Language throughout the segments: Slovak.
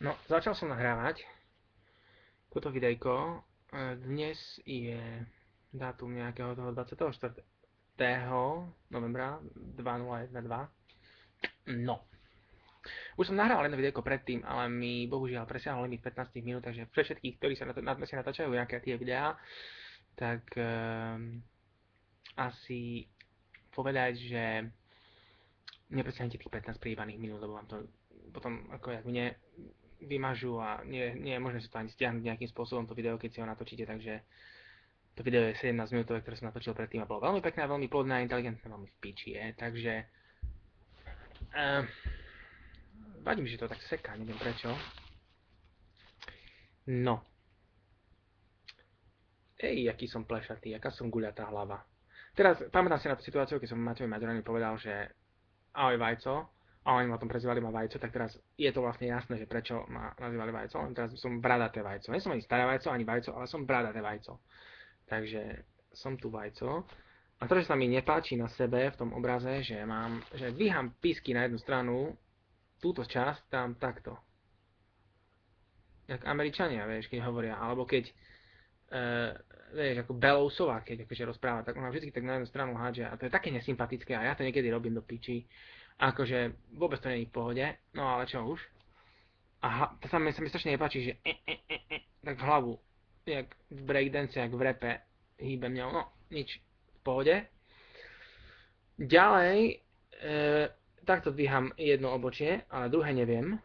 No, začal som nahrávať toto videjko. Dnes je dátum nejakého toho 24. novembra 2012. No, už som nahral jedno videjko predtým, ale mi bohužiaľ presiahol limit 15 minút, takže pre všetkých, ktorí sa si natáčajú nejaké tie videá, tak asi povedať, že nepresiahnete tých 15 príjmaných minút, lebo vám to potom ako jak mne vymažu a nie je možné si to ani stiahnuť nejakým spôsobom to video, keď si ho natočíte, takže to video je 17 minútové, ktoré som natočil predtým a bolo veľmi pekné, veľmi plodné a inteligentné, veľmi v piči je, takže uh, vadí mi, že to tak seká, neviem prečo. No. Aký som plešatý, aká som guľatá hlava. Teraz pamätám si na tú situáciu, keď som Matejovi Maďorovi povedal, že ahoj vajco, a oni ma o tom prezývali ma vajco, tak teraz je to vlastne jasné, že prečo ma nazývali vajco, len teraz som bradaté vajco. Nie som ani staré vajco, ani vajco, ale som bradaté vajco. Takže som tu vajco. A to, že sa mi nepáči na sebe v tom obraze, že dvíham písky na jednu stranu, túto časť tam takto. Jak Američania, vieš, keď hovoria, alebo keď vieš, ako Belousová, keď akože rozpráva, tak ona vždy tak na jednu stranu hádže a to je také nesympatické a ja to niekedy robím do piči. Akože vôbec to nie je v pohode, no ale čo už. A to sa mi strašne nepáči, že tak hlavu, jak v breakdance, jak v rape hýbem ňou, no nič, v pohode. Ďalej, takto dvíham jedno obočie, ale druhé neviem.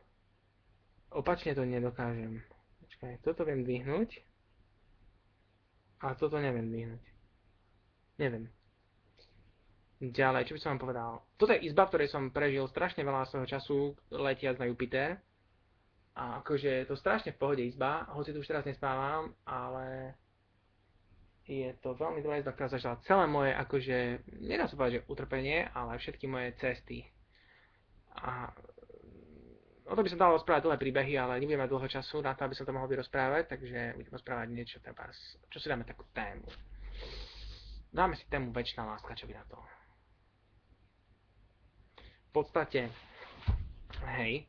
Opačne to nedokážem. Počkaj, toto viem dvihnúť. A toto neviem dvihnúť. Neviem. Ďalej, čo by som vám povedal? Toto je izba, v ktorej som prežil strašne veľa svojho času letiac na Jupiter. A akože je to strašne v pohode izba, hoci tu už teraz nespávam, ale je to veľmi dobrá izba, ktorá zažila celé moje, akože, nedá sa povedať, že utrpenie, ale všetky moje cesty. A o to by som dal rozprávať dlhé príbehy, ale nebudeme mať dlho času na to, aby som to mohol vyrozprávať, takže budem rozprávať niečo treba, čo si dáme takú tému. Dáme si tému večná láska, čo by na to. V podstate, hej,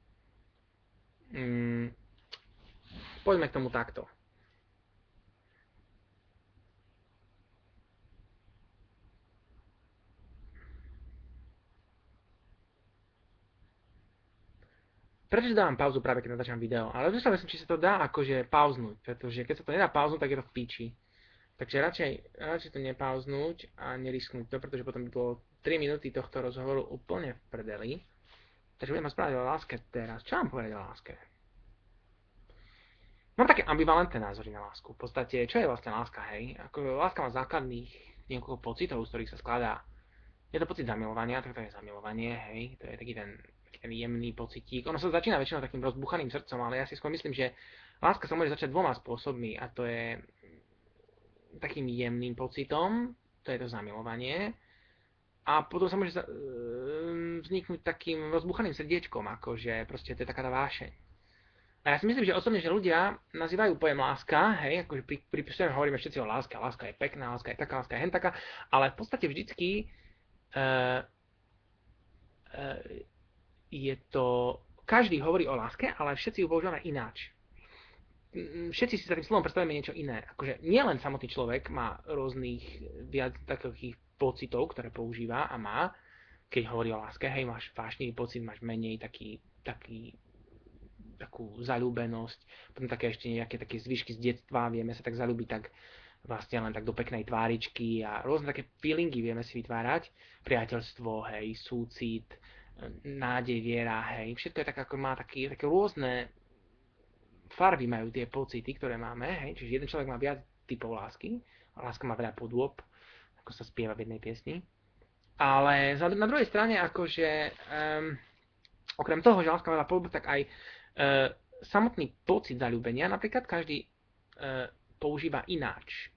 poďme k tomu takto. Prečo dávam pauzu práve keď natáčam video? Ale rozmýšľal som, či sa to dá akože pauznúť, pretože keď sa to nedá pauznúť, tak je to v piči. Takže radšej to nepauznúť a nerisknúť to, pretože potom by bolo 3 minúty tohto rozhovoru úplne v prdeli. Takže budem rozprávať o láske teraz. Čo mám povedať o láske? Mám také ambivalentné názory na lásku. V podstate, čo je vlastne láska, hej? Ako láska má základných niekoľko pocitov, z ktorých sa skladá. Je to pocit zamilovania, tak to je zamilovanie, hej? To je taký ten jemný pocitík. Ono sa začína väčšinou takým rozbuchaným srdcom, ale ja si skôr myslím, že láska sa môže začať dvoma spôsobmi a to je takým jemným pocitom, to je to zamilovanie, a potom sa môže vzniknúť takým rozbuchaným srdiečkom, akože proste to je taká tá vášeň. A ja si myslím, že osobne, že ľudia nazývajú pojem láska, hej, akože pri hovoríme všetci o láske, láska je pekná, láska je taká, láska je hentaká, ale v podstate vždycky je to, každý hovorí o láske, ale všetci ju používame ináč. Všetci si za tým slovom predstavíme niečo iné. Akože nielen samotný človek má rôznych viac takých pocitov, ktoré používa a má, keď hovorí o láske, hej, máš vášnivý pocit, máš menej takú zaľúbenosť, potom také ešte nejaké také zvyšky z detstva, vieme sa tak zaľúbiť tak vlastne len tak do peknej tváričky a rôzne také feelingy vieme si vytvárať, priateľstvo, hej, súcit, nádej, viera, hej, všetko je tak ako má také rôzne farby majú tie pocity, ktoré máme, hej, čiže jeden človek má viac typov lásky, a láska má veľa podôb, ako sa spieva v jednej piesni. Ale na druhej strane, akože okrem toho, že láska má veľa podôb, tak aj samotný pocit zaľúbenia, napríklad každý používa ináč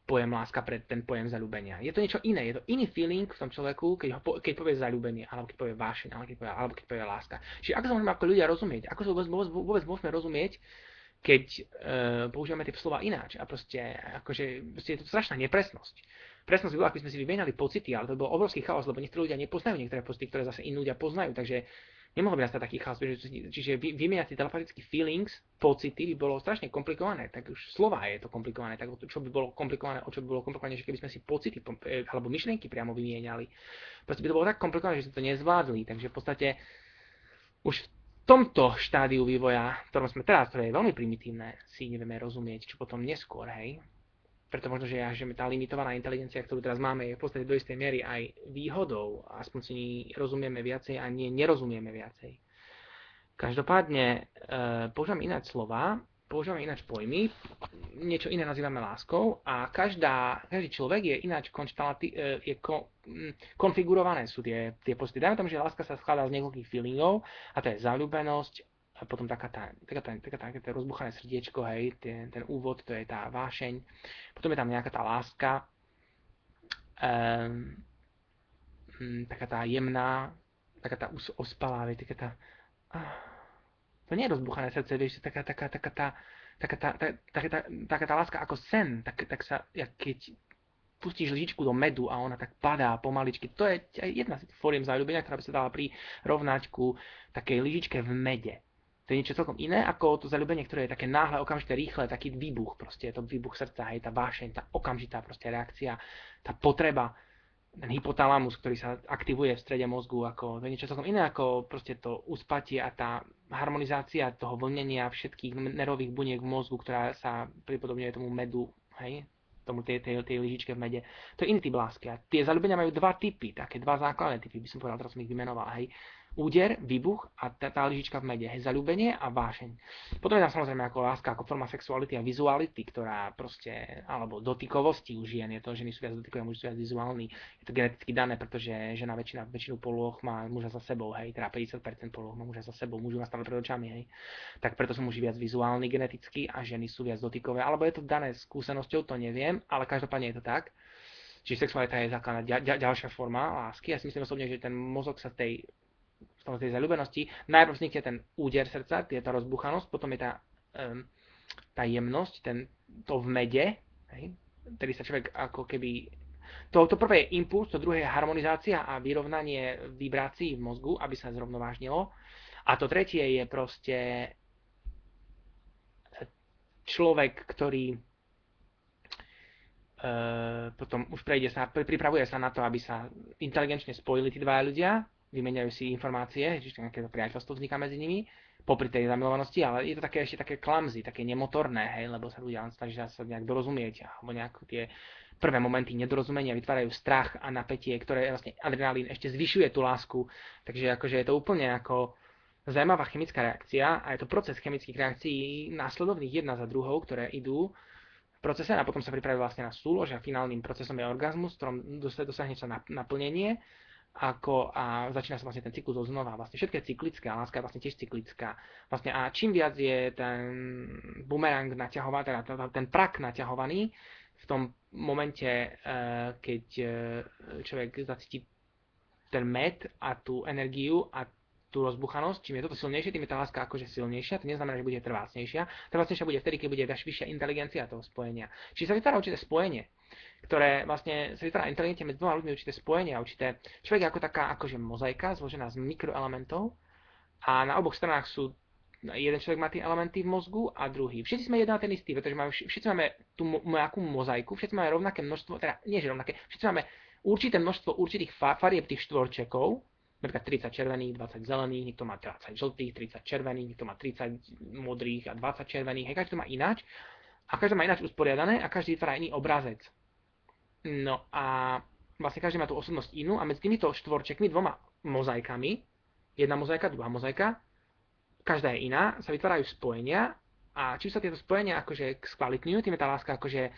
pojem láska pre ten pojem zaľúbenia. Je to niečo iné, je to iný feeling v tom človeku, keď povie zaľúbenie, alebo keď povie vášeň, alebo keď povie láska. Čiže ako sa môžeme ako ľudia rozumieť? Ako sa vôbec môžeme rozumieť, keď používame tie slova ináč? A proste je to strašná nepresnosť. Presnosť by bola, ak by sme si vymenali pocity, ale to bol obrovský chaos, lebo niektorí ľudia nepoznajú niektoré pocity, ktoré zase iní ľudia poznajú. Takže Nemohol by nastať taký chaos, čiže vymieňať si telepatický feelings, pocity by bolo strašne komplikované, tak už slova je to komplikované, tak čo by bolo komplikované, o čo by bolo komplikované, že keby sme si pocity alebo myšlienky priamo vymieniali. Proste by to bolo tak komplikované, že sme to nezvládli, takže v podstate už v tomto štádiu vývoja, v ktorom sme teraz, ktoré je veľmi primitívne, si nevieme rozumieť, čo potom neskôr, hej. Preto možno, že tá limitovaná inteligencia, ktorú teraz máme, je v podstate do istej miery aj výhodou. Aspoň si rozumieme viacej a nerozumieme viacej. Každopádne používame ináč slova, používame ináč pojmy, niečo iné nazývame láskou a každý človek je ináč konfigurované sú tie pocity. Dajme tomu, že láska sa skladá z niekoľkých feelingov a to je zaľúbenosť, a potom také rozbuchané srdiečko, hej, ten úvod, to je tá vášeň. Potom je tam nejaká tá láska, taká tá jemná, taká tá ospalá, taká tá... To nie je rozbuchané srdce, vieš, taká tá láska ako sen, tak sa, keď pustíš lyžičku do medu a ona tak padá pomaličky. To je jedna z foriem záľubenia, ktorá by sa dala prirovnať ku takej lyžičke v mede. To je niečo celkom iné ako to zaľúbenie, ktoré je také náhle, okamžité, rýchle, taký výbuch, proste je to výbuch srdca, hej, tá vášeň, tá okamžitá proste reakcia, tá potreba, ten hypotalamus, ktorý sa aktivuje v strede mozgu, ako, to je niečo celkom iné ako proste to uspatie a tá harmonizácia toho vlnenia všetkých nervových buniek v mozgu, ktorá sa pripodobňuje tomu medu, hej, tej lyžičke v mede. To je iný typ lásky. A tie zaľúbenia majú dva typy, také dva základné typy, by som povedal, teraz som ich vymenoval, hej. Úder, výbuch a tá lyžička v mede, hej, zaľúbenie a vášeň. Potom je tam samozrejme ako láska, ako forma sexuality a vizuality, ktorá proste, alebo dotykovosti u žien, je to, ženy sú viac dotykové, muži sú viac vizuálni. Je to geneticky dané, pretože žena väčšinu polôch má muža za sebou, hej, teda 50% polôch má muža za sebou, muži má stále pred očami, hej. Tak preto sú muži viac vizuálni geneticky a ženy sú viac dotykové, alebo je to dané skúsenosťou, to neviem, ale každopádne je to tak. Čiže sexualita je základná ďalšia forma lásky. Ja si myslím osobne, že ten mozog sa tej zaľúbenosti, najprv vznikne ten úder srdca, je tá rozbuchanosť, potom je tá jemnosť, to v mede, hej, ktorý sa človek ako keby... To prvé je impuls, to druhé je harmonizácia a vyrovnanie vibrácií v mozgu, aby sa zrovnovážnilo. A to tretie je proste človek, ktorý potom už pripravuje sa na to, aby sa inteligenčne spojili tí dvaja ľudia, vymeniajú si informácie, čiže nejaké priateľstvo vzniká medzi nimi, popri tej zamilovanosti, ale je to také ešte také clumsy, také nemotorné, hej, lebo sa ľudia snažia sa nejak dorozumieť, alebo nejak tie prvé momenty nedorozumenia vytvárajú strach a napätie, ktoré vlastne adrenalín ešte zvyšuje tú lásku, takže akože je to úplne ako zaujímavá chemická reakcia a je to proces chemických reakcií následovných jedna za druhou, ktoré idú v procese a potom sa pripravuje vlastne na súlož a finálnym procesom je orgazmus, v ktorom dosiahne sa naplnenie, a začína sa vlastne ten cyklus znova. Vlastne všetko je cyklické a láska je vlastne tiež cyklická. Vlastne a čím viac je ten bumerang naťahovaný, teda ten prak naťahovaný, v tom momente, keď človek zacíti ten med a tú energiu a tú rozbuchanosť, čím je toto silnejšie, tým je tá láska akože silnejšia, to neznamená, že bude trvácnejšia. Trvácnejšia bude vtedy, keď bude vyššia inteligencia toho spojenia. Čiže sa vytvára určité spojenie, ktoré vlastne sa vytvára inteligentne medzi dvoma ľuďmi, určité spojenia, určité... Človek je ako taká akože mozaika zložená z mikroelementov a na oboch stranách sú jeden človek má tie elementy v mozgu a druhý. Všetci sme jeden a ten istý, pretože všetci máme tú nejakú mozaiku, všetci máme rovnaké množstvo, teda nie že rovnaké, všetci máme určité množstvo určitých farieb tých štvorčekov, napríklad 30 červených, 20 zelených, niekto má 20 žltých, 30 červených, niekto má 30 modrých a 20 červených, hej, každý to má ináč a každý má ináč usporiadané a každý vytvára iný obrazec. No a vlastne každý má tú osobnosť inú a medzi týmito štvorčekmi, dvoma mozaikami, jedna mozaika, druhá mozaika, každá je iná, sa vytvárajú spojenia a čím sa tieto spojenia akože skvalitňujú, tým je tá láska akože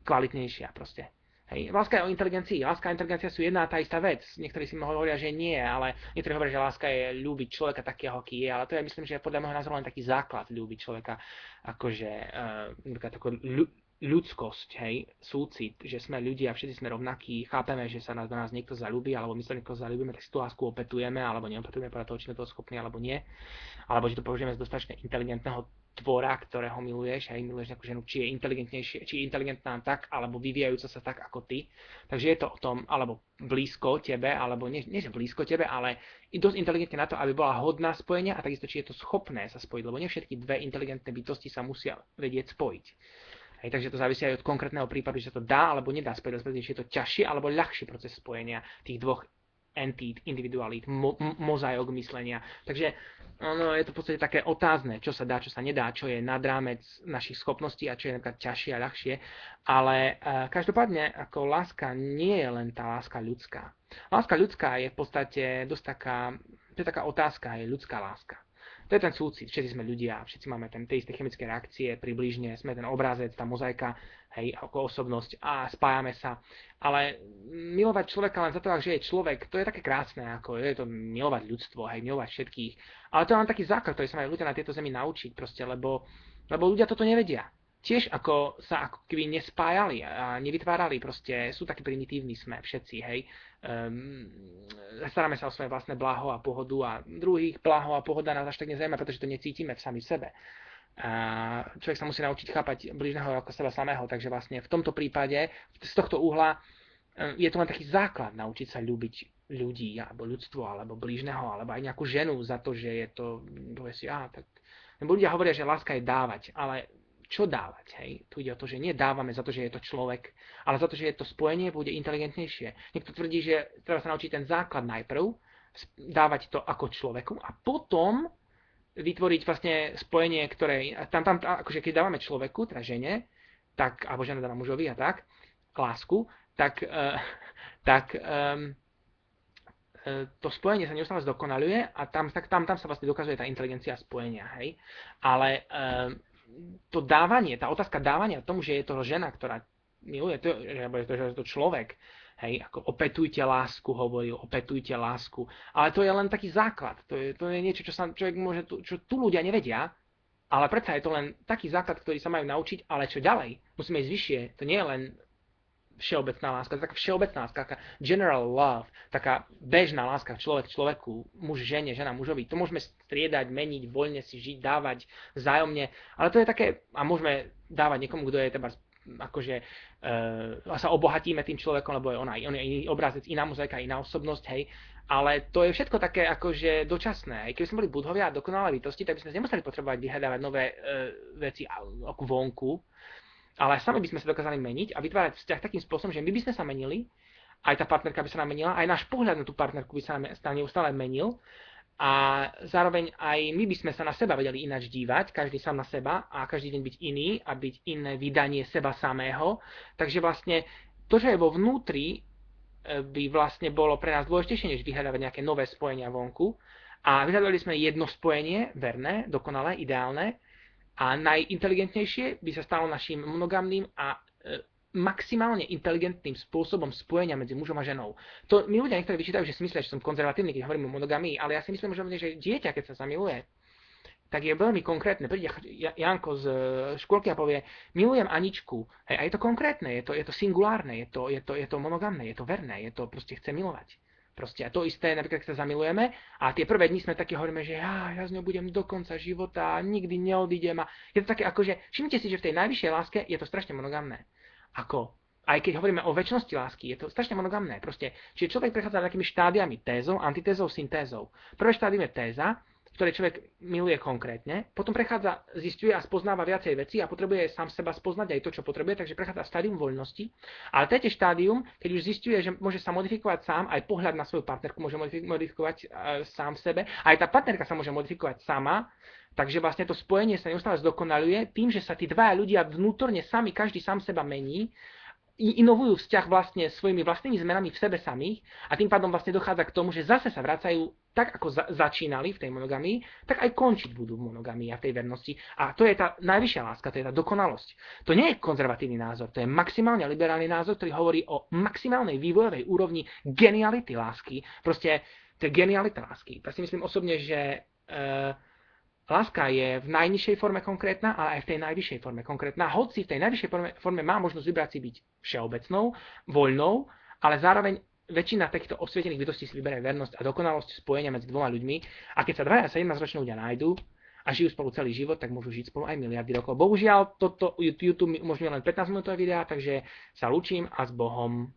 kvalitnejšia proste. Hej. Láska je o inteligencii. Láska a inteligencia sú jedna a tá istá vec. Niektorí si hovoria, že nie, ale niektorí hovoria, že láska je ľúbiť človeka takého, aký je, ale to je, myslím, že je podľa môjho názoru len taký základ ľúbiť človeka, akože ľudskosť, hej, súcit, že sme ľudia, všetci sme rovnakí, chápeme, že sa do nás niekto zalúbi, alebo my sa niekto zalúbime, tak si tú lásku opetujeme, alebo neopetujeme podľa toho, či sme toho schopní, alebo nie, alebo že to použijeme z dostatočne inteligentného tvora, ktorého miluješ, hej, miluješ nejakú ženu, či je inteligentnejšie, či je inteligentná tak, alebo vyvíjajúca sa tak ako ty. Takže je to o tom, alebo blízko tebe, alebo nie že blízko tebe, ale dosť inteligentne na to, aby bola hodná spojenia a takisto, či je to schopné sa spojiť, lebo nie všetky dve inteligentné bytosti sa musia vedieť spojiť. Hej, takže to závisí aj od konkrétneho prípadu, že sa to dá alebo nedá spojiť, respektíve, či je to ťažší alebo ľahší proces spojenia tých dvoch entít, individualít, mozaik myslenia. Takže je to v podstate také otázne, čo sa dá, čo sa nedá, čo je nad rámec našich schopností a čo je napríklad ťažšie a ľahšie. Ale každopádne, ako láska nie je len tá láska ľudská. Láska ľudská je v podstate dosť taká, to je taká otázka, je ľudská láska. To je ten súcit, všetci sme ľudia, všetci máme tie isté chemické reakcie, približne sme ten obrázec, tá mozaika, hej, ako osobnosť a spájame sa. Ale milovať človeka len za to, že je človek, to je také krásne, ako je to milovať ľudstvo, hej, milovať všetkých. Ale to je len taký základ, ktorý sa majú ľudia na tejto zemi naučiť, proste, lebo ľudia toto nevedia. Tiež ako sa ako keby nespájali a nevytvárali, proste sú takí primitívni sme všetci, hej. Staráme sa o svoje vlastné blaho a pohodu a druhých blaho a pohoda nás až tak nezaujíma, pretože to necítime v sami sebe. A človek sa musí naučiť chápať blížneho ako seba samého, takže vlastne v tomto prípade, z tohto uhla, je to len taký základ naučiť sa ľúbiť ľudí, alebo ľudstvo, alebo blížneho, alebo aj nejakú ženu za to, že je to, tak. Lebo ľudia hovoria, že láska je dávať, ale čo dávať, hej? Tu ide o to, že nie dávame za to, že je to človek, ale za to, že je to spojenie bude inteligentnejšie. Niekto tvrdí, že treba sa naučiť ten základ najprv, dávať to ako človeku a potom vytvoriť vlastne spojenie, ktoré tam akože keď dávame človeku, teda žene, tak, alebo žena dáva mužovi a tak, lásku, tak to spojenie sa neustále zdokonaľuje a tam sa vlastne dokazuje tá inteligencia spojenia, hej? Ale to dávanie, tá otázka dávania tomu, že je to žena, ktorá miluje, že je to človek, hej, ako opetujte lásku, hovoril, opetujte lásku, ale to je len taký základ, to je niečo, čo sa človek môže, čo tu ľudia nevedia, ale predsa je to len taký základ, ktorý sa majú naučiť, ale čo ďalej, musíme ísť vyššie, to nie je len všeobecná láska, to je taká všeobecná láska, taká general love, taká bežná láska, človek človeku, muž žene, žena mužovi. To môžeme striedať, meniť, voľne si žiť, dávať vzájomne, ale to je také, a môžeme dávať niekomu, kto je teda akože sa obohatíme tým človekom, lebo on je iný obrazec, iná mozaika, iná osobnosť, hej. Ale to je všetko také akože dočasné. Keby sme boli budhovia a dokonalé bytosti, tak by sme nemuseli potrebovať vyhľadávať nové veci ako vonku, ale sami by sme sa dokázali meniť a vytvárať vzťah takým spôsobom, že my by sme sa menili, aj tá partnerka by sa nám menila, aj náš pohľad na tú partnerku by sa nám neustále menil a zároveň aj my by sme sa na seba vedeli ináč dívať, každý sám na seba a každý deň byť iný a byť iné vydanie seba samého. Takže vlastne to, čo je vo vnútri, by vlastne bolo pre nás dôležitejšie, než vyhľadávať nejaké nové spojenia vonku. A vyhľadali sme jedno spojenie, verné, dokonalé, ideálne, a najinteligentnejšie by sa stalo našim monogamným a maximálne inteligentným spôsobom spojenia medzi mužom a ženou. To mi ľudia niektorí vyčítajú, že si myslia, že som konzervatívny, keď hovorím o monogamii, ale ja si myslím, že dieťa, keď sa zamiluje, tak je veľmi konkrétne. Príde Janko z škôlky a povie, milujem Aničku. Hej, a je to konkrétne, je to singulárne, je to monogamné, je to verné, je to proste chce milovať. Proste a to isté, napríklad, keď sa zamilujeme a tie prvé dni sme také hovoríme, že ja s ňou budem do konca života a nikdy neodídem. A je to také akože, všimnite si, že v tej najvyššej láske je to strašne monogamné. Aj keď hovoríme o väčšnosti lásky, je to strašne monogamné. Proste, čiže človek prechádza nejakými štádiami tézou, antitézou, syntézou. Prvé štádium je téza, ktoré človek miluje konkrétne, potom prechádza, zisťuje a spoznáva viacej veci a potrebuje sám seba spoznať aj to, čo potrebuje, takže prechádza štádium voľnosti. Ale tretie štádium, keď už zisťuje, že môže sa modifikovať sám, aj pohľad na svoju partnerku môže modifikovať sám v sebe, aj tá partnerka sa môže modifikovať sama, takže vlastne to spojenie sa neustále zdokonaľuje tým, že sa tí dvaja ľudia vnútorne sami, každý sám seba mení, inovujú vzťah vlastne svojimi vlastnými zmenami v sebe samých a tým pádom vlastne dochádza k tomu, že zase sa vracajú tak, ako začínali v tej monogamii, tak aj končiť budú v monogamii a v tej vernosti. A to je tá najvyššia láska, to je tá dokonalosť. To nie je konzervatívny názor, to je maximálne liberálny názor, ktorý hovorí o maximálnej vývojovej úrovni geniality lásky. Proste to je genialita lásky. Ja si myslím osobne, že láska je v najnižšej forme konkrétna, ale aj v tej najvyššej forme konkrétna. Hoci v tej najvyššej forme má možnosť vybrať si byť všeobecnou, voľnou, ale zároveň väčšina týchto osvietených bytostí si vyberie vernosť a dokonalosť spojenia medzi dvoma ľuďmi. A keď sa 2 a 17-roční ľudia nájdú a žijú spolu celý život, tak môžu žiť spolu aj miliardy rokov. Bohužiaľ, toto YouTube mi umožňuje len 15-minútové videá, takže sa lúčim a s Bohom.